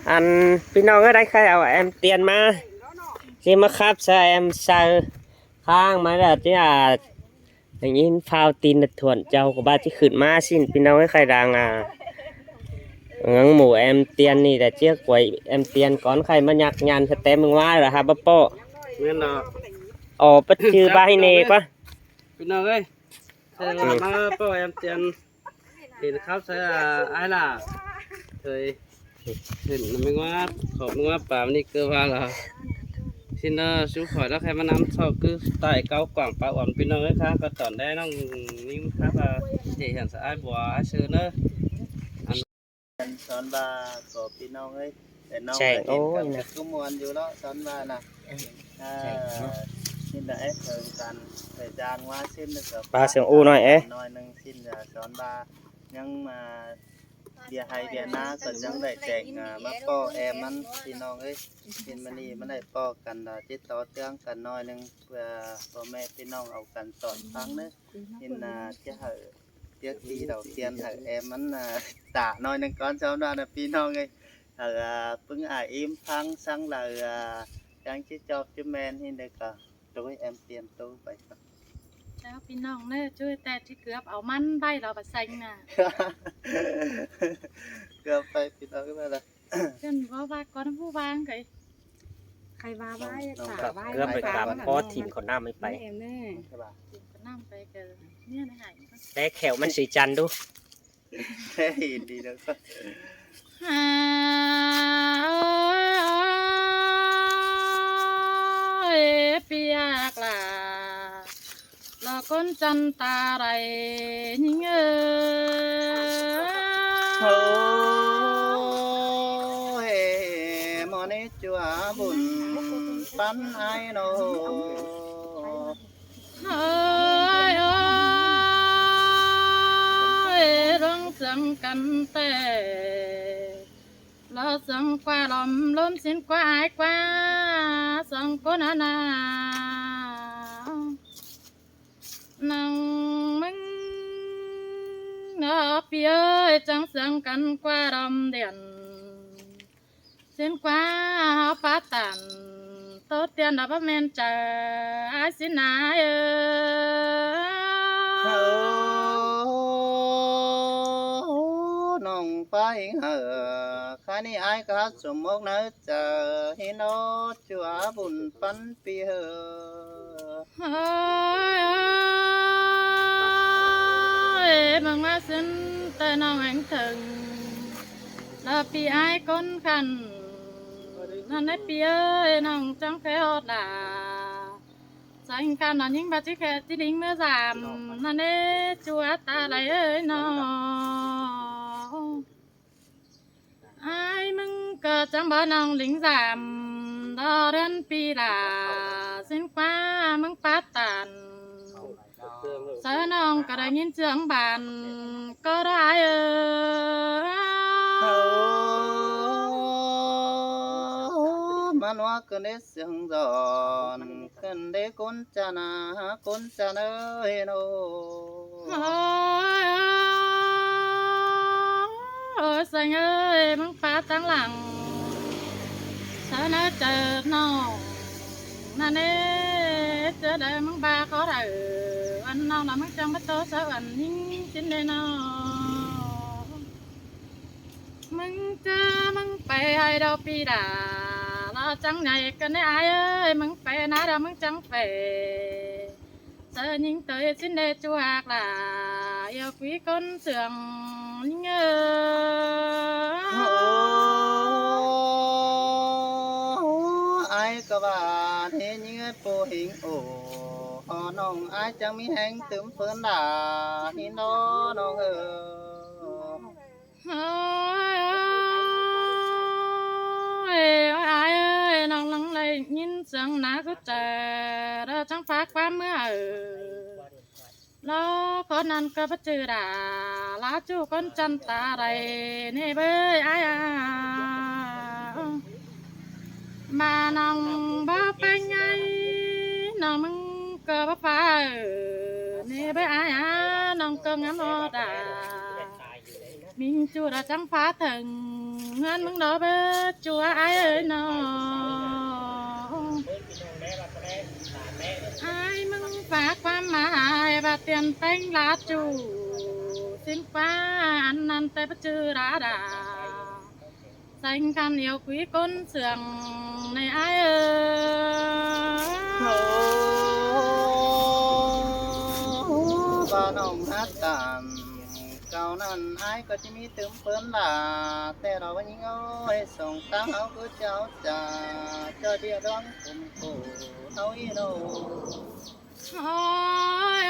อันพี่น้องก็ได้ใครเอาแอมเตียนมาที่มาครับใส่แอมใส่ข้างมาแล้วที่อย่างนี้พาวตีนถ่วนเจ้ากับบ้านที่ขึ้นมาสิ้นพี่น้องก็ใครดังงั้นหมูแอมเตียนนี่แต่เจี๊ยกไว้แอมเตียนก้อนใครมาหยักงานสเต็มมึงว่าเหรอครับป้าโป้เงินเนาะอ๋อปัจจุบันให้เนปะพี่น้องเอ้ยเธอมาป้อแอมเตียนเห็นครับใช่ไอ้ล่ะเคยเห็นมึงว่าขอบมึงว่าป่ามันนี่เกิดว่าเหรอxin chú hỏi đó khai mà năm sau cứ tại cao quảng bảo ổn pin nó khác có tận đây nó nhưng khác là thể hiện sẽ ai bỏ ai sơ nữa son ba của pin nó ấy để nó chạy ôi nè cứ muốn vô đó son ba nè xin đã thời gian qua xin được ba sườn u nói ấy nói nâng xin là son ba nhưng mà địa hay địa na còn chẳng để chạy mà po em ăn thì nó ấy xin mà đi mà này po cần là chết to tương cần nói nâng po mẹ thì nóเอาcần tọn thắng đấy nên là chứ hở tiếc đi đầu tiên hở em ăn tạ nói nâng con cháu đó là phi nó ấy hở bưng im thắng sang là chẳng chứ cho chứ men thì được cả tối em tiền tôi vậyแล้วพี่น้องเนี่ยช่วยแต่ที่เกือบเอามันได้เราบัดใส่น่ะ เกือบไปพี่น้องก็มาละเพื่อนว่าก่อนผู้วางไงใครว่าไว้ตาไว้ เกือบไปตามพ่อทีมเขาหน้าไม่ไป เอ็มเนี่ย ใช่ป่ะ ก็นั่งไปกันเนี่ยนะหาย แต่แขวมันสีจันดู แค่เห็นดีแล้วก็ เปียกล่ะเราคนจันตาไรยิ่งโอ้เฮมอนี่จัวบุญปันไอโนเฮ้ยร้องเสียงกันแต่เราเสียงกว่าลมล้มสิ้นกว่าไอกว่าเสียงคนนานังมึงเนาะพี่เอ้ยจังเสียงกันกว่าลมเดียนสิ้นกว่าฟ้าตันโตเตียนดับเมนเจอไอสินายโอ้น้องไปเหอะใครนี่ไอ้ก็สมมตินะเจอให้น้องจัวบุญปันปีเหอะมึงมาสิ้นแต่น้องแห่งถึงแล้วปีไอ้คนขันนั่นไอ้ปีเอ้ยน้องจังแค่อดล่ะสังการนอนยิ่งบาดที่แค่ที่ดิ้งเมื่อสามนั่นเอ้จัวตาไหลเอ้ยน้องไอ้มึงก็จังบ่น้องลิงสามดอเดือนปีล่ะสิ้นกว่ามึงปัดตันเสือน้องก็ได้ยินเสียงบานก็ได้มันว่ากันได้เสียงดอนกันได้คนจะนาคนจะเนยโนโอ้ยสังเอ้ยมึงปัดตั้งหลังเสือน่าเจอน้องนั่นเอ้เจอได้มึงบาเขาได้อันน้องน่ะมึงจังมาโตเสืออันยิ่งชิ้นได้น้องมึงเจอมึงไปให้เราปีดาเราจังไงกันได้เอ้ยมึงไปนะเรามึงจังไปเจอยิ่งเตยชิ้นได้จัวกล่ะอย่าคุยคนเสื่องยิ่งไอ้ก็ว่าเทยิ่งปูหิงโอ้น้องไอ้จังมีแหงตึมเฟินด่าฮิโนน้องน้องลังเลยยินเสียงน้าก็เจอเราจังฟ้าความเมื่อแล้วคนนั้นก็ไปเจอด่าลาจูคนจันตาไรนี่เบ้ยไอ้มาน้องบ้าไปไงน้องมึงก็บ้าไปนี่เบ้ยไอ้น้องก็งามด่ามิงจูเราจังฟ้าถึง ngân mừng đó bê chúa ai ơi nó ai mừng phá qua mai và tiền bánh lá chủ xin qua ăn ăn tay bắt chư đá đà xanh khăn yêu quý con sườn này ai ơi บ้านน้องฮักกันเก่านั้นอายก็จะมีเติมเปิ้นล่ะแต่เราวันนี้เอ้ยส่งตังเอาก็เจ้าจ่าเจ้าเดียวร้องผมโอ้เอาอีโน ôi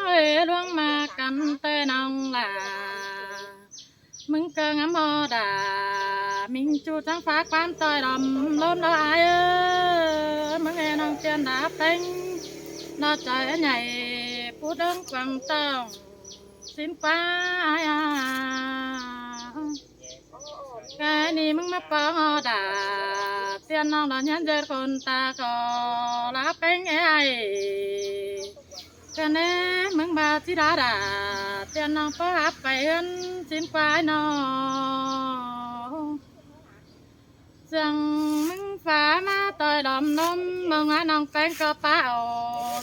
ôi luôn mà cầm tay nong là mừng cơ ngắm mò đà mình chu trắng phá quan tôi đầm lớn đó ai ơi mừng nghe nong trên đá bánh nó trời nhảy phút đơn quăng tông xin qua ai à cái này mừng mà bỏ đà tiền nong là nhân dân con ta có lá bánh ai cái này mừng bà chỉ đã đà tiền nong bỏ hấp phải hơn xin qua nó rằng mừng phá mà tôi đom nôm mừng ai nong bánh có bao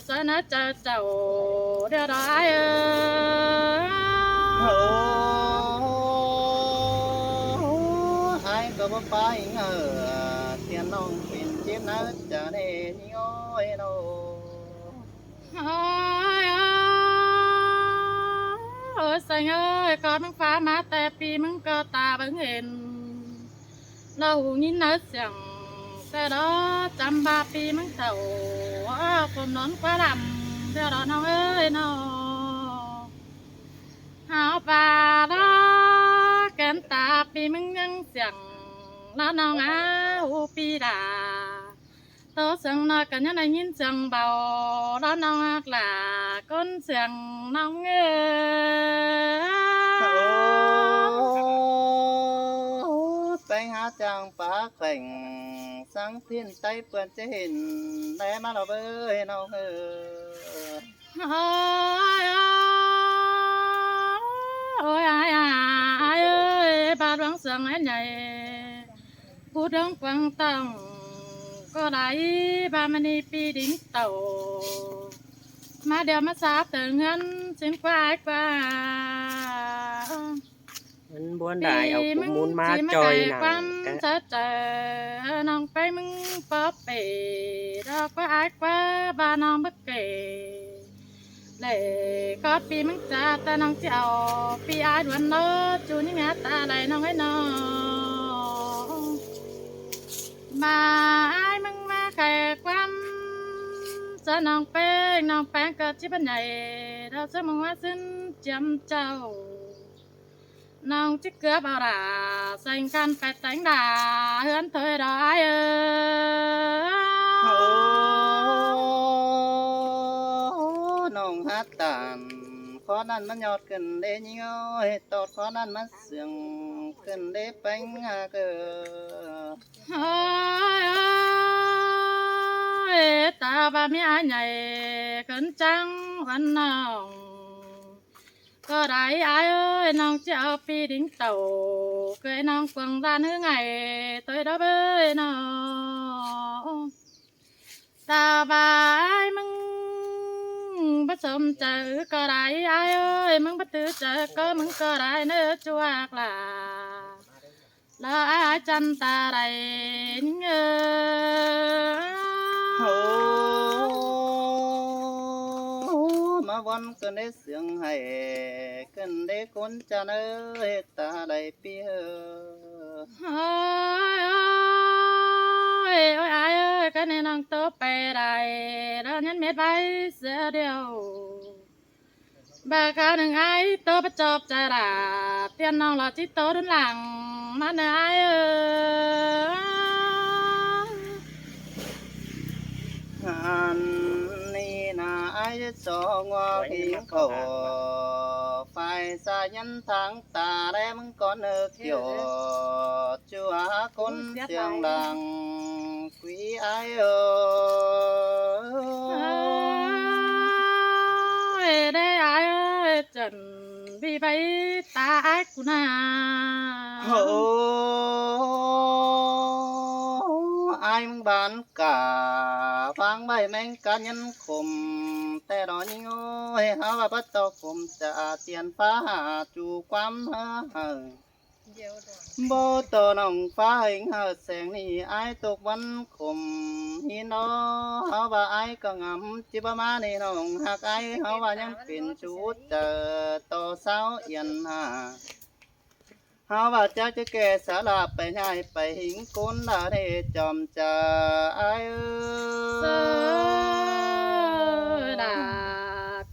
sẽ nó chờ chầu đưa đó ai ơi ai có bao phải ngờ tiền nong tiền chết nó trả nề như ôi đâu ôi ôi xanh ơi con mừng phá màแต่ปีมึงก็ตาบังเห็นเราหูยินนัดเสียงแต่đóจำบาปีมึงเถ่าคนนอนกว่าดำเดี๋ยวเราน้องเอ้ยน้องหาวปลาđóแก้มตาปีมึงยังเสียงแล้วน้องอ้าวปีดาโตเสียงน้อยกันยังได้ยินเสียงเบาแล้วน้องอักหลาก้นเสียงน้องเอ้ย tay há chàng phá khảnh sáng thiên tay vườn sẽ hình để mà nó bơi nó ôi ôi ai ơi ba đoán sừng ấy nhảy phút đơn quăng tông có đại ba mani pi đỉnh tàu mà đều mà sáp từ ngân xin qua ai qua มันบ้วนได้เอากุมูลมาจอยหนัง ความ กะ เธอเจอน้องไปมึงป๊อปเป๋เราก็อายกว่าบ้านน้องบักเก๋เลยก็ปีมึงจ้าแต่น้องจะเอาปีอายดวนเลิศจูนี่งาตาไหลน้องไอ้น้องมาอายมึงมาแข่ความจะน้องแป้งก็ชิบันใหญ่เราจะมองว่าสิ้นจำเจ้าน้องจิกเกือบเอาด่าใส่กันไปแต่งด่าเฮือนเธอดอยน้องฮัดตานขอนั้นมันยอดขึ้นเด้ยิ่งเอ้ยตอดขอนั้นมันเสียงขึ้นเด้แป้งเกอ ตาบามีอาใหญ่ขึ้นจังวันน้องก็ได้อายเอ้ยน้องจะเอาปีดิ้งเต่าเคยน้องกวางด้านหื้อไงตัวดอกเอ้ยน้องตาบายมึงผสมเจอก็ได้อายเอ้ยมึงบัตื้อเจอก็มึงก็ได้เนื้อจวกล่ะแล้วอายจันตาไรเงมาวันกันได้เสียงให้กันได้คนจะเนื้อตาได้เปีย โอ้ยโอ้ยอายเอ้ยกันนี่น้องโตไปได้แล้วยันเม็ดใบเสียเดียวบาข้าวหนึ่งไอ้โตประจบใจด่าเตียนน้องหล่อจิตโตดุนหลังมาเนื้อไอ้เอ้ย อันนี้นะไอ้สองว่าพิงเขาไฟสายันทางตาแดมึงก่อนเนื้อเกี่ยวจัวคนเสียงดังคุยไอ้เอ้ย ได้ไอ้เอ้ยจน bị bay ta ai cũng na โอ้อายมึงบานกาฟังใบแมงกายันคมแต่ดอกนี้โอ้ยหาว่าพระเจ้าคมจะเตียนฟ้าจูความเฮอบ่ต่อน้องฟ้าเองเฮาแสงนี่อายตกวันคมฮีน้อเฮาว่าอายก็งำจิบมานี่น้องหักอายเฮาว่ายังเป็นชูดเจอต่อสาวเอียนหา เฮาว่าจะแก่สาลาไปย้ายไปหิงก้นดาเดจอมจะอายเอ้ sơ ย đà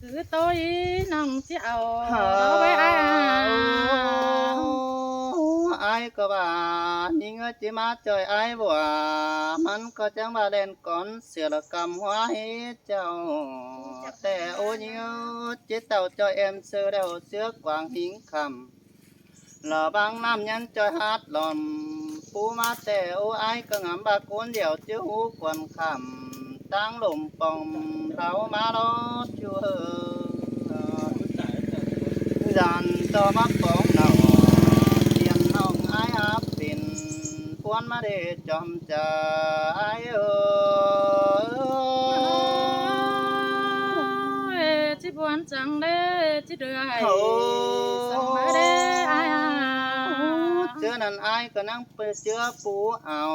cứ tôi nong chào đó với ai à อายก็ว่านี่เงจิมาจอยอายบัวมันก็จังว่าเด่นก่อนเสือละกำหัวเฮเจ้าแต่โอ้ยจิตเต่าจอยเอ็มเสือเดวเสือกวางหิงคำ lò băng nam nhân chơi hát lòm phú má tè ô ai cơ ngắm ba cuốn dẻo chứ hú quần khẩm tăng lùm bồng tháo má đó chưa dàn cho mắt bóng nào tiền nông ai áp bình cuốn má để chom chờ ai ơi chỉ buồn chẳng để chỉ đưa ai xong mai để ai à chưa nên ai có năng chưa phú ảo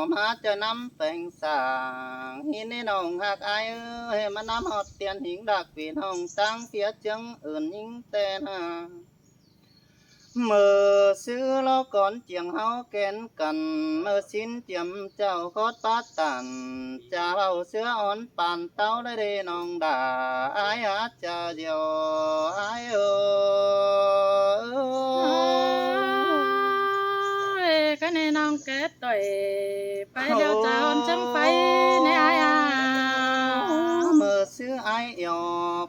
mà cho năm phèn sàng hi nên nông hạc ai ơi mà năm hot tiền hiến đặc vì hồng tăng phía chân ươn những tên à mơ xưa lo còn chiang hao kén cần mơ xin chiếm chào khót bát tàn cha bao xưa on bàn tao đây đây nong đà ai á cha diều ai ơi cái này nong kết tuổi phải đeo tròn chẳng phải này ai à mơ xưa ai yêu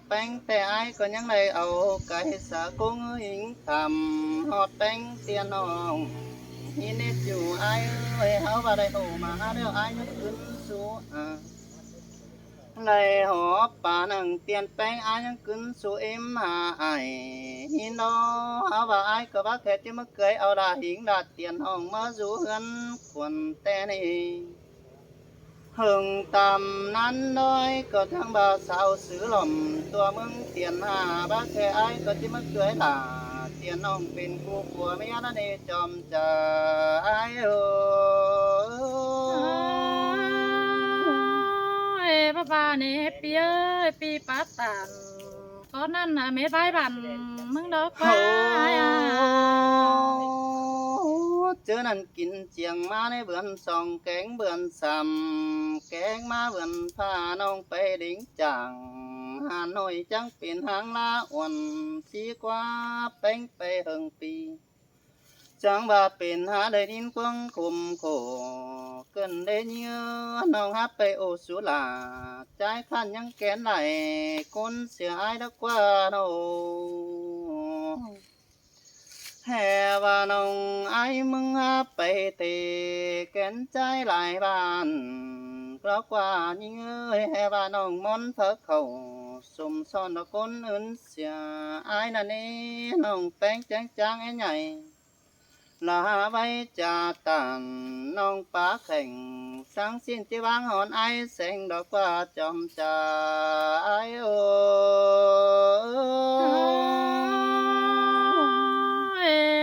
bánhแต่ai có những này âu cái xã cũng hình thầm hot bánh tiền nong nhìn nét dù ai ơi háo vào đây hồ mà đeo ai nó cứng số à này họ bà nằng tiền bánh ai nó cứng số em mà ai nhìn đó háo vào ai có bác hết chứ mất cưới ao đà hiến đạt tiền hồng mà rú hơn quần tè này hừng tầm nan nói có thằng bà sao xứ lầm tua mừng tiền hà bác khe ai có chỉ mất cưới là tiền ông bên cu của mấy anh đi chòm chờ ai ơi bà bà nè pi ơi pi bát tàn cóนั่นน่ะmấy vai bànมึงđó qua ai à chưa nên kín chiang máในเบือนสองแกงเบือนซ้ำแกงมาเบือนพาน้องไปดิ้งจังหาหน่อยจังเป็นหางลาอ่อนสีกว่าแป้งไปเฮิงปีจังว่าเป็นหาได้ดินกวงคุมโขเกินได้เนื้อน้องฮับไปโอสุลาใจขันยังแกนไหลคนเสียอายดักว่าโนแห่ว่าน้องไอ้มึงฮับไปเตะแกนใจหลายบ้านเพราะว่ายิ่งแห่ว่าน้องมนเพิกเขาสมซ่อนดอกคนอื่นเสียไอ้นั่นนี่น้องแป้งจังไอ้ใหญ่ลาไว้จ่าตันน้องป้าแข่งสังสิ้นที่วางหอนไอ้เสียงดอกว่าจอมจ่าไอ้โอ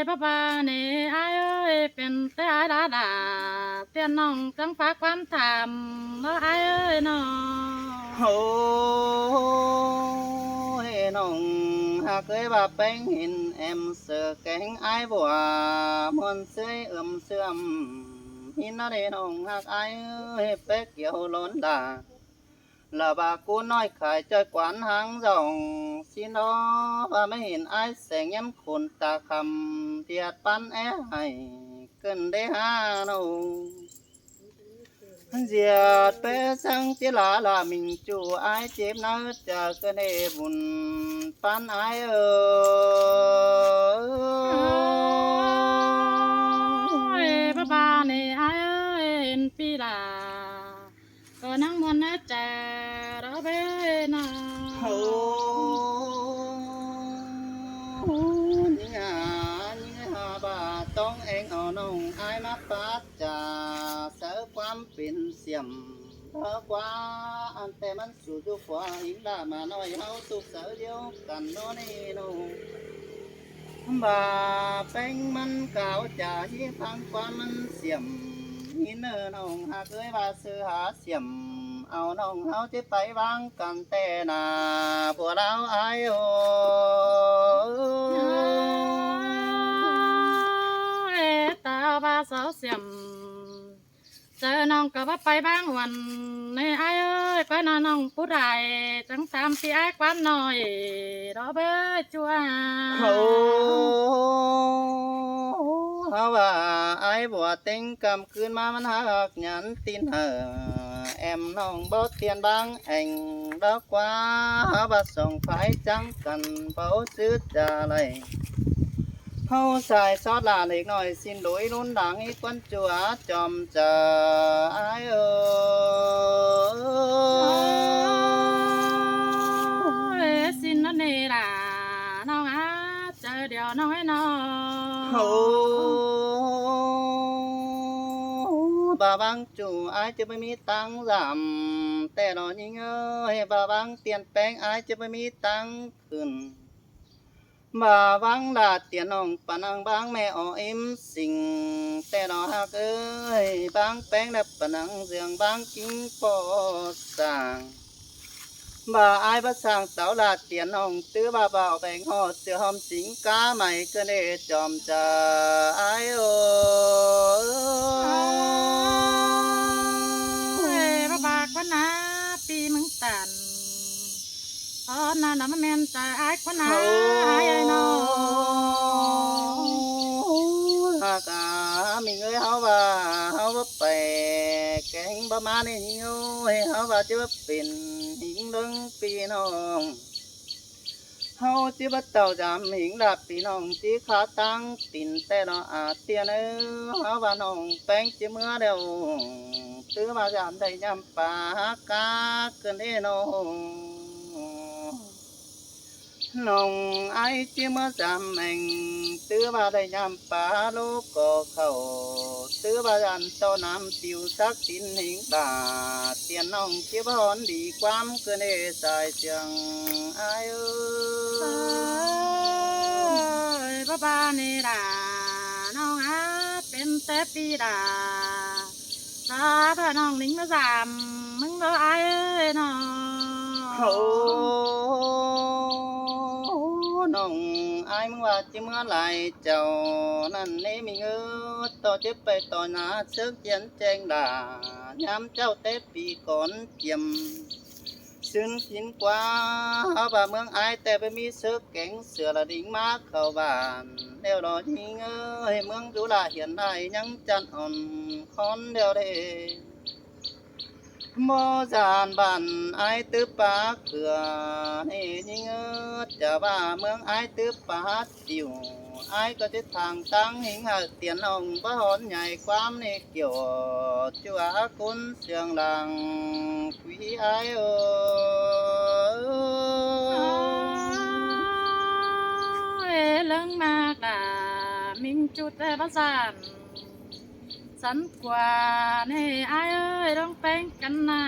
bà bà nè ai ơiเป็นแต่ai đãด่าเตียนน้องจังฝากความถามแล้วai ơiน้อง โอ้ยน้องหากเคยว่าแป้งเห็นแอมเสือแกงไอ้บัวมวนเสยเสื่อมหินอะไรน้องหากไอ้เอ้ยเป๊กเกี่ยวล้นด่าlà bà cô nói khải chơi quán hàng rồng xin đó và mới hiện ai sẽ nhắm khôn ta khầm thiệt pan é hay cần đế ha đâu diệt bé sang tiếc là mình chủ ai chém nó chờ cái này buồn pan ai ơi bà bà này ai ơi pi là có năng muốn nó trà đó bé nào งเอาน้องอายมาปัดจาเสอความเป็นเสียมเพราะกว่าอันแต่มันสู่จุกกว่าหิงดามาน้อยเฮาสุกเสอเดียวกันโนนี่โนบ่าแป้งมันเก่าจ่าที่พังความมันเสียมหินเนอน้องหากเอ้ยว่าซื้อหาเสียมเอาน้องเฮาจะไปวางกันแต่นาพวกเราอายโอ ตาบาสาวเสียมเจอน้องก็ว่าไปบ้างวันในไอ้เอ้ยไปนอนน้องผู้ใดจังตามพี่ไอ้ความหน่อยรอเบ้อจัว โอ้เฮาว่าไอ้บัวเต็งกำคืนมามันหักหยันตีนแอมน้องบ่เตียนบางแอ่งดอกกว่าเฮาบ่ส่งไฟจังกันเป่าซื้อจะไรเฮาใส่ซอสลาเล็กน้อยสิ้นโดยนุ่นดังอีกคนจัวจอมจะไอ้เอ้ย สินนั่นนี่ล่ะน้องอาเจอเดี๋ยวน้องให้น้อง โอ้บาบังจูอายจะไม่มีตังค์รำแต่นอนยิงเอ้ยบาบังเปลี่ยนแปลงอายจะไม่มีตังค์ขึ้นบาบังลาดเตียนน้องปานังบางแม่อ้อเอ็มสิ่งแต่นอหักเอ้ยบางแป้งและปานังเสียงบางกิ้งปอสร้างบ่าอายบ่สร้างเสาลาดเตียนน้องตื้อบ่าเบาแบ่งหอดเสือหอมสิงกาใหม่เกินเอจอมจะอายโอ พระบากวันนาปีมึงตันตอนนั้นน่ะมันแม่นใจไอ้คนนาไอ้น้อง หากมีเงยเฮาว่าเฮาบ่ไปแกงบ่มาในนี้โอ้ยเฮาว่าจะเป็นหิงดึงพี่น้องเฮาสิบ่เต่าจำหิงดับพี่น้องที่ขาตั้งตินแต่เนาะอาเตียนเอ้อเฮาว่าน้องแป้งสิเมื่อเดียวตื้อมาจามได้ยำปากาเกินเด้น้องน้องไอ้ที่มาจำเองตื้อมาได้ยำปลาลูกก็เข้าตื้อมาอันเต้าน้ำติวสักสินหิงตาเตียนน้องเก็บหอนดีความเกินเอสายเสียงไอ้เอ้ย พระบานี่ล่ะน้องอาเป็นแต่ปีดาตาพระน้องลิงมาสามมึงบ่ไอ้น้อง โอ้น้องไอ้มึงว่าจะเมื่อไรเจ้านั่นนี่มีเงือต่อเจ็บไปต่อหน้าเสือกเย็นแจงด่าย้ำเจ้าเตปีก่อนเจียมซึ่งกินกว่าเอาบ่าเมืองไอ้แต่ไปมีเสือกแก่งเสือละดิ่งมาเข้าบ้านเดี๋ยวรอยิงเอ้ยเมืองจุฬาเหียนได้ยังจันอ่อนคอนเดียวเด้บ่จานบ้านไอ้ตึบปากเถื่อนี่ยิงจะว่าเมืองไอ้ตึบปากติวไอ้ก็จะทางตั้งหิงหักเตียนองบ่หอนใหญ่ความนี่เกี่ยวจัวคุณเสียงดังคุยไอ้เอ้ย เรื่องมากด่ามิงจุดแต่ภาษาสันกว่านี่ไอ้เอ้ยต้องแป้งกันนา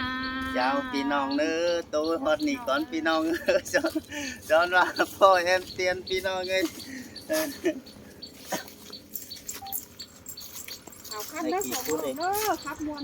เจ้าพี่น้องเนื้อตัวฮอดนี่ก่อนพี่น้องจอนว่าพ่อแอมเตียนพี่น้องเอ้ย เอาคันเด้อสองคนเด้อครับมวน